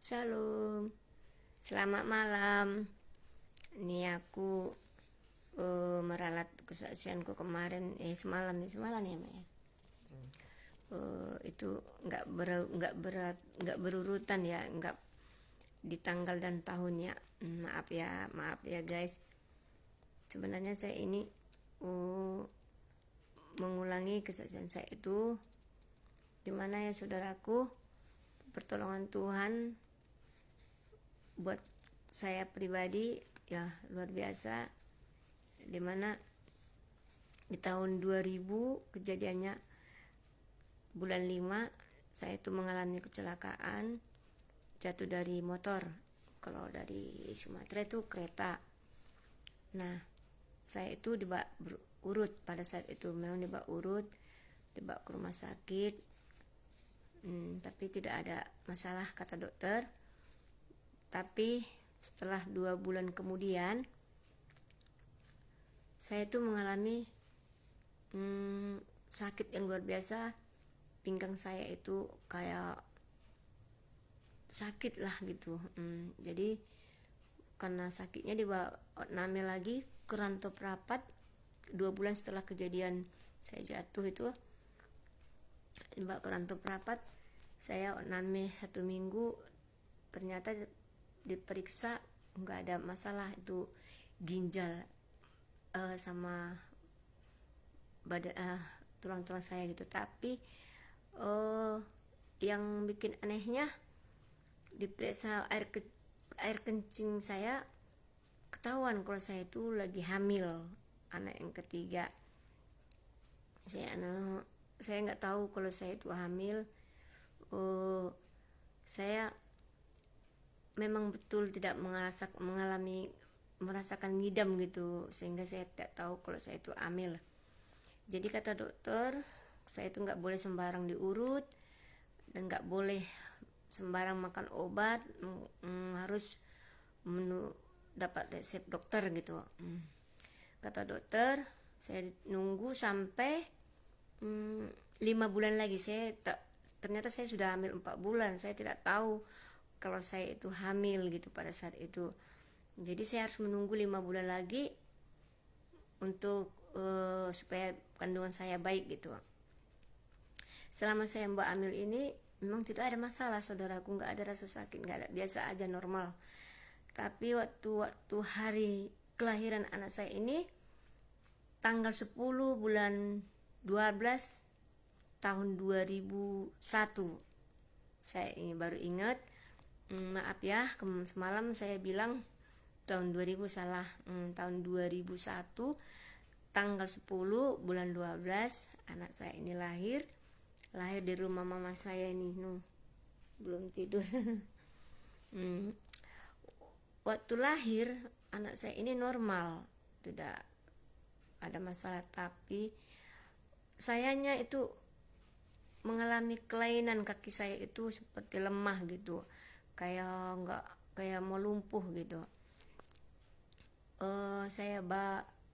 Shalom, selamat malam. Ini aku meralat kesaksianku kemarin, semalam ya, Mak ya. Itu nggak berurutan ya, nggak di tanggal dan tahunnya. Maaf ya guys. Sebenarnya saya ini mengulangi kesaksian saya itu, dimana ya saudaraku, pertolongan Tuhan buat saya pribadi ya luar biasa, dimana di tahun 2000 kejadiannya bulan 5 saya itu mengalami kecelakaan, jatuh dari motor. Kalau dari Sumatera itu kereta. Nah, saya itu dibawa urut pada saat itu, memang dibawa urut, dibawa ke rumah sakit, tapi tidak ada masalah kata dokter. Tapi setelah 2 bulan kemudian saya itu mengalami sakit yang luar biasa. Pinggang saya itu kayak sakit lah gitu. Jadi karena sakitnya dibawa namel lagi ke Rantop Rapat 2 bulan setelah kejadian saya jatuh itu, dibawa ke Rantop Rapat. Saya name 1 minggu, ternyata diperiksa nggak ada masalah itu ginjal sama badan tulang-tulang saya gitu. Tapi yang bikin anehnya, diperiksa air kencing saya, ketahuan kalau saya itu lagi hamil anak yang ketiga. Saya nggak tahu kalau saya itu hamil. Saya memang betul tidak merasakan ngidam gitu, sehingga saya tidak tahu kalau saya itu hamil. Jadi kata dokter, saya itu nggak boleh sembarang diurut dan nggak boleh sembarang makan obat, harus dapat resep dokter gitu. Kata dokter, saya nunggu sampai 5 bulan lagi. Ternyata saya sudah hamil 4 bulan. Saya tidak tahu kalau saya itu hamil gitu pada saat itu. Jadi saya harus menunggu 5 bulan lagi untuk supaya kandungan saya baik gitu. Selama saya mbak hamil ini memang tidak ada masalah saudaraku, nggak ada rasa sakit, nggak ada, biasa aja normal. Tapi waktu hari kelahiran anak saya ini, tanggal 10 bulan 12 tahun 2001, saya ini baru ingat. Maaf ya, semalam saya bilang tahun 2000 salah. Tahun 2001 tanggal 10 bulan 12 anak saya ini lahir di rumah mama saya ini. Belum tidur. Waktu lahir anak saya ini normal, tidak ada masalah, tapi sayanya itu mengalami kelainan. Kaki saya itu seperti lemah gitu, kayak mau lumpuh gitu.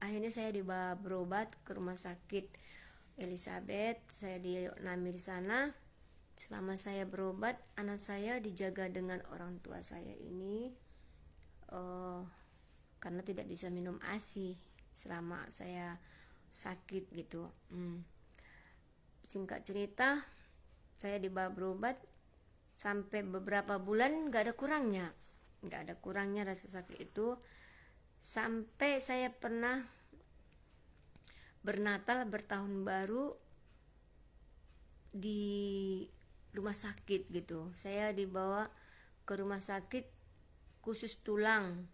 Akhirnya saya dibawa berobat ke rumah sakit Elizabeth. Saya dinami di sana. Selama saya berobat, anak saya dijaga dengan orang tua saya ini, karena tidak bisa minum ASI selama saya sakit gitu. Singkat cerita, saya dibawa berobat sampai beberapa bulan nggak ada kurangnya rasa sakit itu, sampai saya pernah bernatal, bertahun baru di rumah sakit gitu. Saya dibawa ke rumah sakit khusus tulang,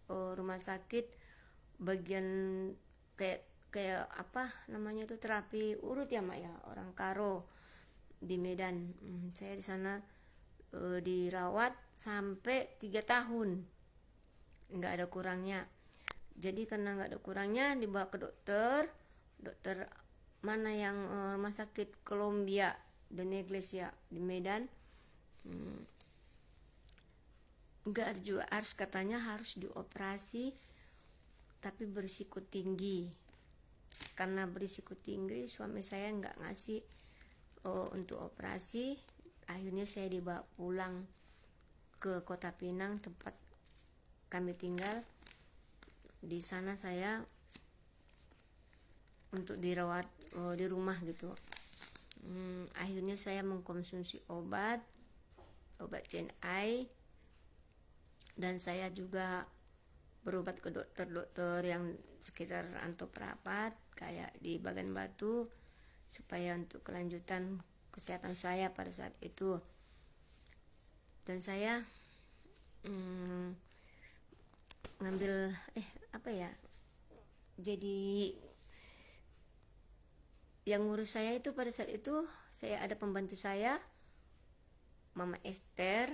rumah sakit bagian kayak apa namanya itu, terapi urut ya Mak ya, orang Karo di Medan. Saya di sana dirawat sampai 3 tahun, nggak ada kurangnya. Jadi karena nggak ada kurangnya, dibawa ke dokter mana yang rumah sakit Columbia dan Iglesia di Medan. Nggak ada juga, katanya harus dioperasi, tapi berisiko tinggi. Karena berisiko tinggi, suami saya nggak ngasih untuk operasi. Akhirnya saya dibawa pulang ke Kota Pinang tempat kami tinggal. Di sana saya untuk dirawat di rumah gitu. Akhirnya saya mengkonsumsi obat CNI, dan saya juga berobat ke dokter-dokter yang sekitar Antop Rapat kayak di Bagan Batu, supaya untuk kelanjutan kesehatan saya pada saat itu. Dan saya ngambil jadi yang ngurus saya itu pada saat itu, saya ada pembantu saya, Mama Esther,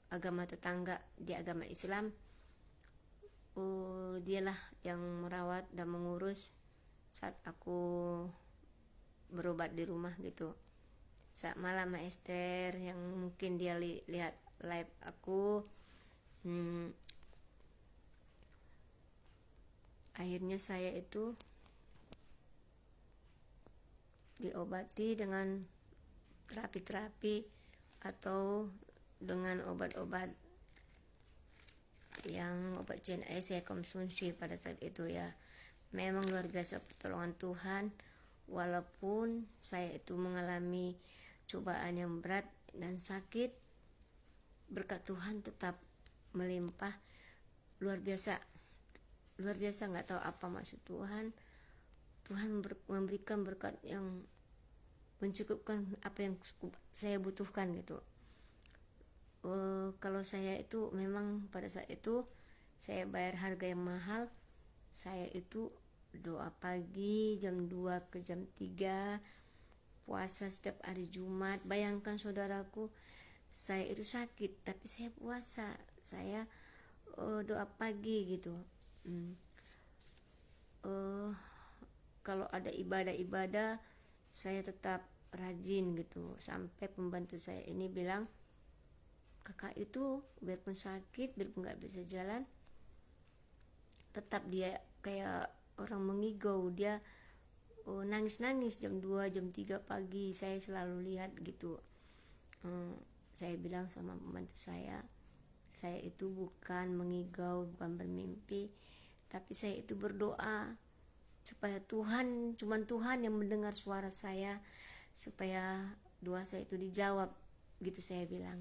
agama tetangga, dia agama Islam. Dialah yang merawat dan mengurus saat aku berobat di rumah gitu. Saat malam Mama Esther yang mungkin dia lihat live aku, akhirnya saya itu diobati dengan terapi atau dengan obat-obat yang obat CNI saya konsumsi pada saat itu ya. Memang luar biasa pertolongan Tuhan, walaupun saya itu mengalami cobaan yang berat dan sakit, berkat Tuhan tetap melimpah. Luar biasa nggak tahu apa maksud Tuhan memberikan berkat yang mencukupkan apa yang saya butuhkan gitu. Kalau saya itu memang pada saat itu saya bayar harga yang mahal. Saya itu doa pagi jam 2 ke jam 3, puasa setiap hari Jumat. Bayangkan saudaraku, saya itu sakit tapi saya puasa, saya doa pagi gitu. Kalau ada ibadah saya tetap rajin gitu, sampai pembantu saya ini bilang, kakak itu biarpun sakit, biarpun gak bisa jalan, tetap dia kayak orang mengigau, dia nangis jam 2 jam 3 pagi, saya selalu lihat gitu. Saya bilang sama pembantu saya itu bukan mengigau, bukan bermimpi, tapi saya itu berdoa supaya cuman Tuhan yang mendengar suara saya, supaya doa saya itu dijawab gitu saya bilang.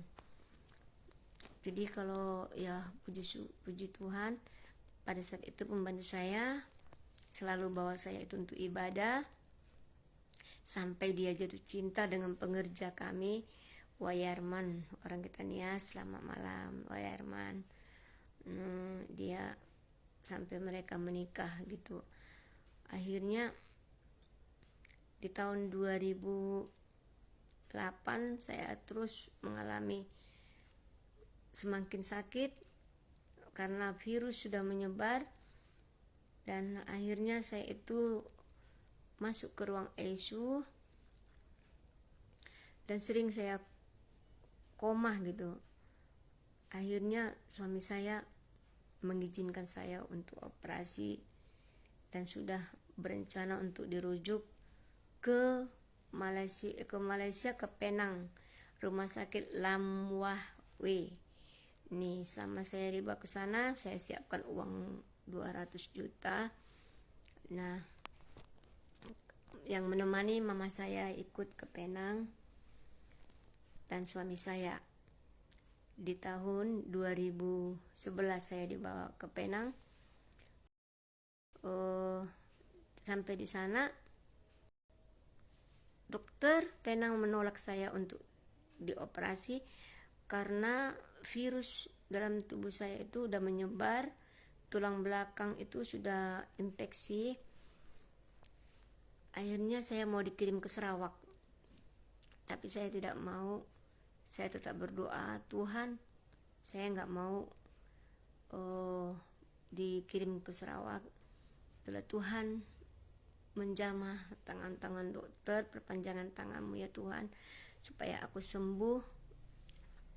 Jadi kalau ya puji Tuhan, pada saat itu pembantu saya selalu bawa saya itu untuk ibadah, sampai dia jatuh cinta dengan pengerja kami, Wayarman, orang Ketanias. Selamat malam Wayarman. Dia sampai mereka menikah gitu. Akhirnya di tahun 2008 saya terus mengalami semakin sakit karena virus sudah menyebar, dan akhirnya saya itu masuk ke ruang ICU dan sering saya koma gitu. Akhirnya suami saya mengizinkan saya untuk operasi dan sudah berencana untuk dirujuk ke Malaysia, ke Penang, rumah sakit Lam Wah Wei. Nih, sama saya dibawa ke sana, saya siapkan uang 200 juta. Nah, yang menemani mama saya ikut ke Penang dan suami saya. Di tahun 2011 saya dibawa ke Penang. Sampai di sana dokter Penang menolak saya untuk dioperasi karena virus dalam tubuh saya itu udah menyebar, tulang belakang itu sudah infeksi. Akhirnya saya mau dikirim ke Sarawak, tapi saya tidak mau. Saya tetap berdoa, Tuhan, saya nggak mau dikirim ke Sarawak. Bila Tuhan menjamah tangan-tangan dokter, perpanjangan tanganmu ya Tuhan, supaya aku sembuh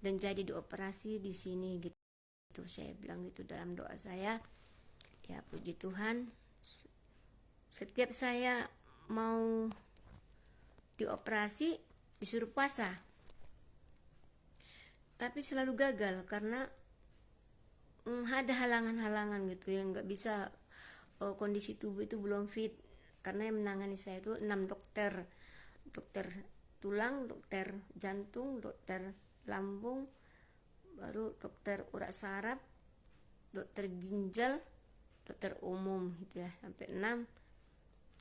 dan jadi dioperasi di sini gitu. Saya bilang gitu dalam doa saya. Ya puji Tuhan, setiap saya mau dioperasi disuruh puasa. tapi selalu gagal karena ada halangan-halangan gitu yang nggak bisa. Kondisi tubuh itu belum fit, karena yang menangani saya itu 6 dokter, dokter tulang, dokter jantung, dokter lambung, baru dokter urat saraf, dokter ginjal, dokter umum gitu ya, sampai 6.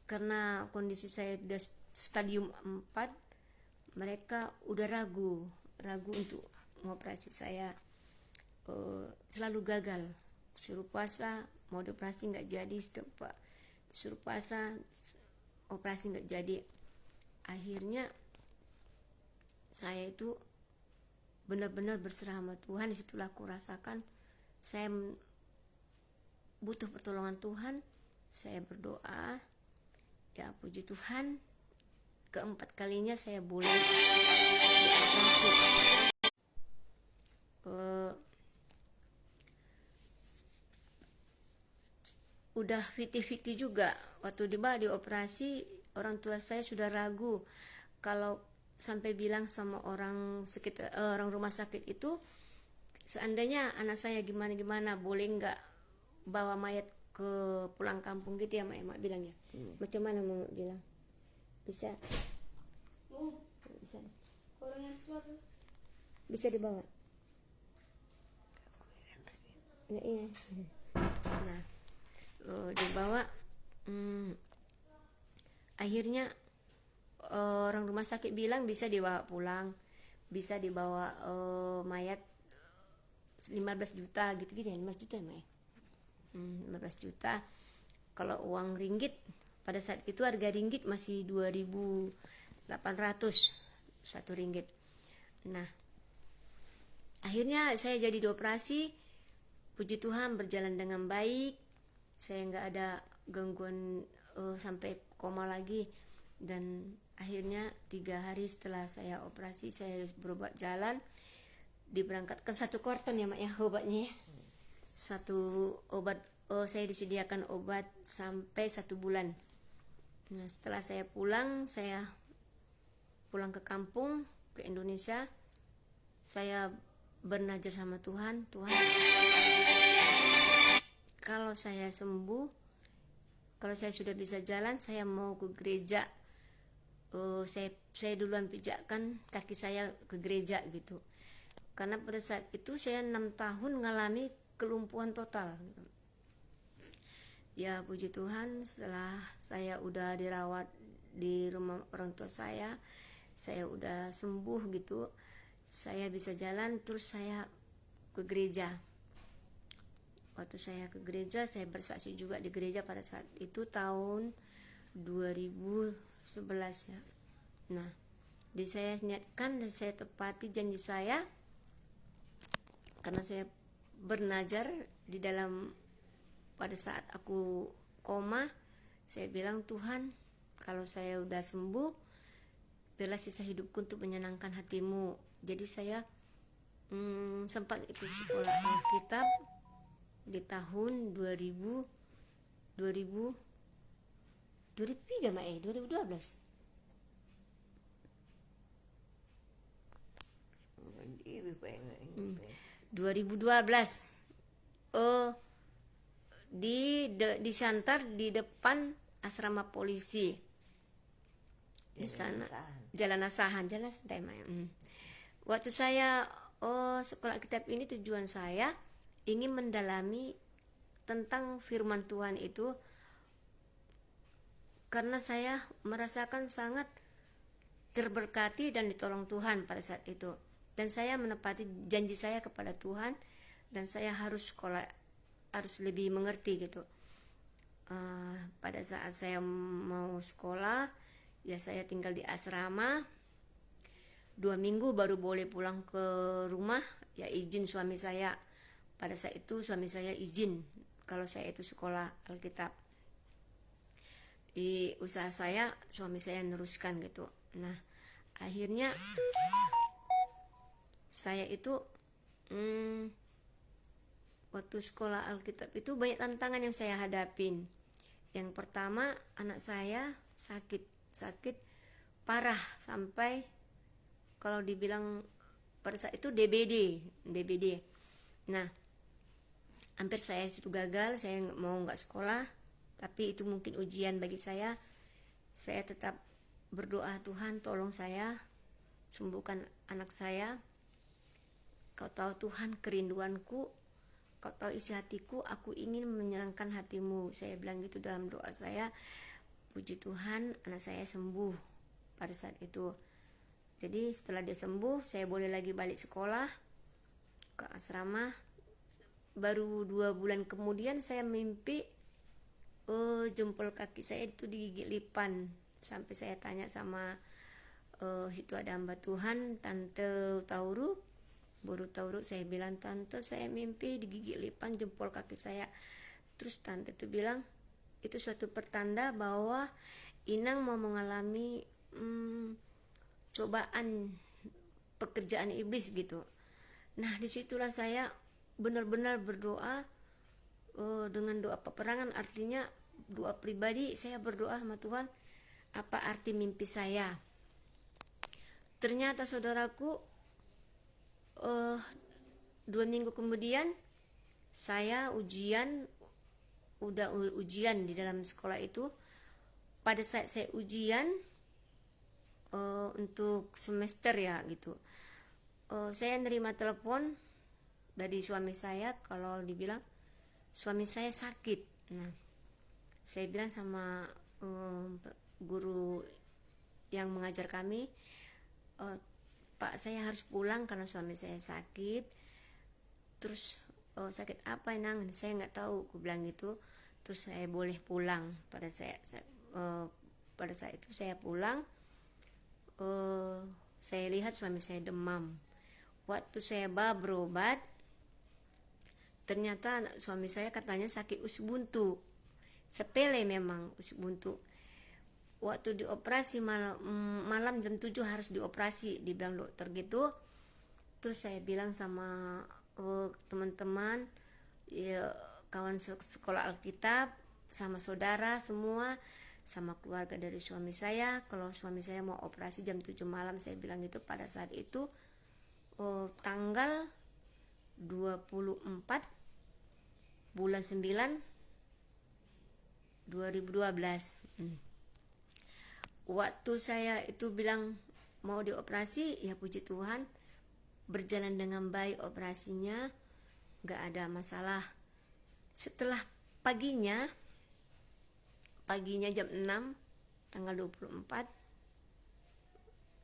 Karena kondisi saya sudah stadium 4, mereka udah ragu untuk mengoperasi saya. Selalu gagal, suruh puasa mau dioperasi nggak jadi, suruh puasa operasi nggak jadi. Akhirnya saya itu benar-benar berserah sama Tuhan. Disitulah aku rasakan saya butuh pertolongan Tuhan. Saya berdoa, ya puji Tuhan, keempat kalinya saya boleh dioperasi. Udah 50-50 juga. Waktu dioperasi, orang tua saya sudah ragu. Kalau sampai bilang sama orang sekitar, orang rumah sakit itu, seandainya anak saya gimana-gimana, boleh nggak bawa mayat ke pulang kampung gitu ya, Mak bilang ya. Macam mana Mak bilang? Bisa? Bisa dibawa? Iya. Nah, dibawa. Akhirnya orang rumah sakit bilang bisa dibawa pulang, bisa dibawa mayat 15 juta gitu ya, 15 juta ya, 15 juta. Kalau uang ringgit pada saat itu, harga ringgit masih 2.800 1 ringgit. Nah, akhirnya saya jadi dioperasi. Puji Tuhan berjalan dengan baik. Saya nggak ada gangguan sampai koma lagi. Dan akhirnya 3 hari setelah saya operasi, saya berobat jalan. Diberangkatkan 1 karton ya, Mak ya, obatnya ya. 1 obat, saya disediakan obat sampai 1 bulan. Nah, setelah saya pulang ke kampung, ke Indonesia. Saya bernazar sama Tuhan, kalau saya sembuh, kalau saya sudah bisa jalan, saya mau ke gereja. Saya duluan pijakkan kaki saya ke gereja gitu. Karena pada saat itu saya 6 tahun mengalami kelumpuhan total gitu. Ya puji Tuhan, setelah saya udah dirawat di rumah orang tua saya udah sembuh gitu. Saya bisa jalan, terus saya ke gereja. Waktu saya ke gereja, saya bersaksi juga di gereja pada saat itu tahun 2011 ya. Nah, saya niatkan dan saya tepati janji saya, karena saya bernazar di dalam pada saat aku koma. Saya bilang, Tuhan, kalau saya udah sembuh, biarlah sisa hidupku untuk menyenangkan hatimu. Jadi saya sempat ikut sekolah Alkitab di tahun 2003 Mak 2012. 2012 di Santar, di depan asrama polisi di sana, Jalan Asahan waktu saya sekolah kitab ini, tujuan saya ingin mendalami tentang firman Tuhan itu, karena saya merasakan sangat terberkati dan ditolong Tuhan pada saat itu. Dan saya menepati janji saya kepada Tuhan, dan saya harus sekolah, harus lebih mengerti gitu. Pada saat saya mau sekolah, ya saya tinggal di asrama 2 minggu baru boleh pulang ke rumah. Ya izin suami saya, pada saat itu suami saya izin kalau saya itu sekolah Alkitab. Di usaha saya, suami saya neruskan gitu. Nah, akhirnya saya itu waktu sekolah Alkitab itu banyak tantangan yang saya hadapin. Yang pertama, anak saya sakit parah, sampai kalau dibilang pada saat itu DBD. Nah, hampir saya itu gagal, saya mau nggak sekolah, tapi itu mungkin ujian bagi saya. Saya tetap berdoa, Tuhan tolong saya, sembuhkan anak saya. Kau tahu Tuhan kerinduanku, kau tahu isi hatiku, aku ingin menyenangkan hatimu. Saya bilang gitu dalam doa saya. Puji Tuhan, anak saya sembuh pada saat itu. Jadi setelah dia sembuh, saya boleh lagi balik sekolah ke asrama. Baru 2 bulan kemudian saya mimpi jempol kaki saya itu digigit lipan. Sampai saya tanya sama situ ada hamba Tuhan, Tante Tauru, baru Tauru. Saya bilang, Tante, saya mimpi digigit lipan jempol kaki saya. Terus Tante itu bilang, itu suatu pertanda bahwa Inang mau mengalami cobaan pekerjaan iblis gitu. Nah, disitulah saya benar-benar berdoa dengan doa peperangan, artinya doa pribadi. Saya berdoa sama Tuhan, apa arti mimpi saya. Ternyata saudaraku, 2 minggu kemudian saya ujian di dalam sekolah itu. Pada saat saya ujian untuk semester ya gitu, saya nerima telepon dari suami saya, kalau dibilang suami saya sakit. Nah, saya bilang sama guru yang mengajar kami, Pak, saya harus pulang karena suami saya sakit. Terus sakit apa Nang? Saya nggak tahu, aku bilang gitu. Terus saya boleh pulang. Pada saat itu saya pulang. Saya lihat suami saya demam. Waktu saya bawa berobat, ternyata suami saya katanya sakit usus buntu. Sepele memang, usus buntu. Waktu dioperasi malam jam 7 harus dioperasi, dibilang dokter gitu. Terus saya bilang sama teman-teman, ya, kawan sekolah Alkitab, sama saudara semua, sama keluarga dari suami saya, kalau suami saya mau operasi jam 7 malam. Saya bilang gitu pada saat itu tanggal 24 bulan 9 2012. Waktu saya itu bilang mau dioperasi, ya puji Tuhan berjalan dengan baik operasinya, gak ada masalah. Setelah paginya jam 6 tanggal 24,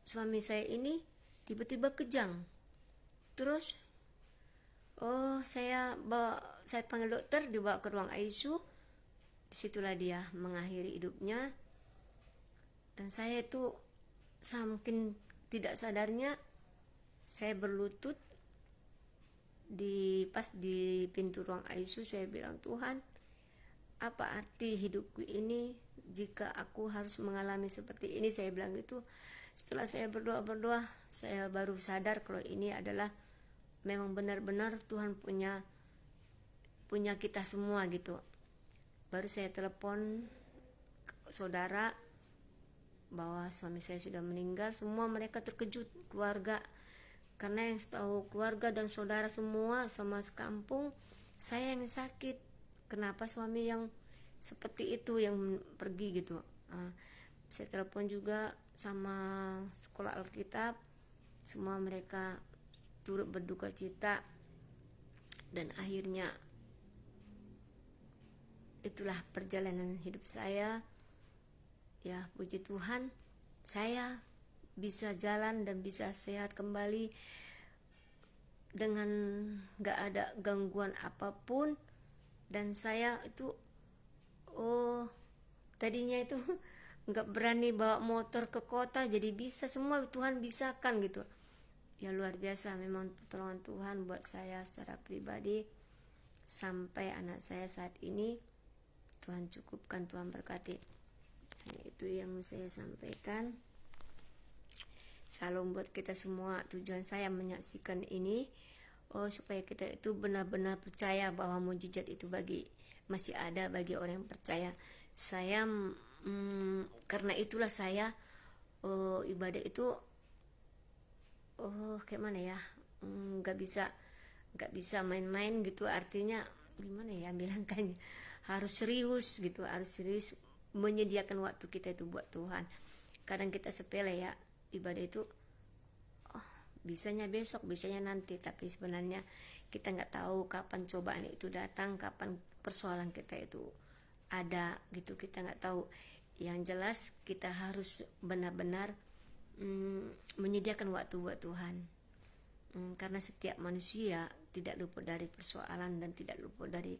suami saya ini tiba-tiba kejang. Terus saya panggil dokter, dibawa ke ruang ICU. Disitulah dia mengakhiri hidupnya. Dan saya itu saking tidak sadarnya, saya berlutut pas di pintu ruang ICU. Saya bilang, Tuhan, apa arti hidupku ini jika aku harus mengalami seperti ini? Saya bilang gitu. Setelah saya berdoa, saya baru sadar kalau ini adalah memang benar-benar Tuhan punya kita semua gitu. Baru saya telepon saudara bahwa suami saya sudah meninggal. Semua mereka terkejut, keluarga, karena yang tahu keluarga dan saudara semua sama sekampung, saya yang sakit. Kenapa suami yang seperti itu yang pergi gitu. Saya telepon juga sama sekolah Alkitab, semua mereka turut berduka cita. Dan akhirnya itulah perjalanan hidup saya. Ya puji Tuhan, saya bisa jalan dan bisa sehat kembali dengan gak ada gangguan apapun. Dan saya itu tadinya itu gak berani bawa motor ke kota, jadi bisa, semua Tuhan bisakan gitu. Ya luar biasa memang pertolongan Tuhan buat saya secara pribadi. Sampai anak saya saat ini Tuhan cukupkan, Tuhan berkati. Hanya itu yang saya sampaikan. Salam buat kita semua. Tujuan saya menyaksikan ini supaya kita itu benar-benar percaya bahwa mujizat itu masih ada bagi orang yang percaya. Saya karena itulah saya ibadah itu kayak mana ya, nggak bisa main-main gitu, artinya gimana ya bilangkannya, harus serius gitu, harus serius menyediakan waktu kita itu buat Tuhan. Kadang kita sepele ya, ibadah itu bisanya besok, bisanya nanti, tapi sebenarnya kita nggak tahu kapan cobaan itu datang, kapan persoalan kita itu ada gitu, kita nggak tahu. Yang jelas kita harus benar-benar menyediakan waktu buat Tuhan, karena setiap manusia tidak luput dari persoalan dan tidak luput dari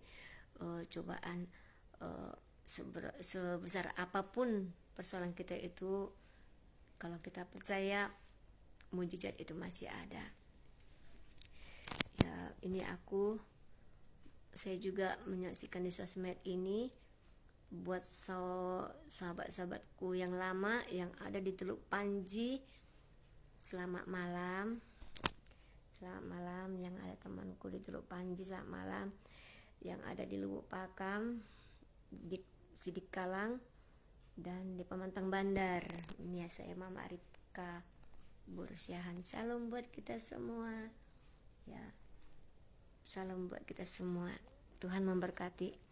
cobaan. Sebesar apapun persoalan kita itu, kalau kita percaya, mujizat itu masih ada. Ya, ini saya juga menyaksikan di sosmed ini buat sahabat-sahabatku yang lama yang ada di Teluk Panji. Selamat malam yang ada temanku di Teluk Panji, selamat malam. Yang ada di Lubuk Pakam, di Sidikalang, dan di Pemantang Bandar. Ini ya, saya Mama Ripka Bursiahan. Salam buat kita semua ya, salam buat kita semua. Tuhan memberkati.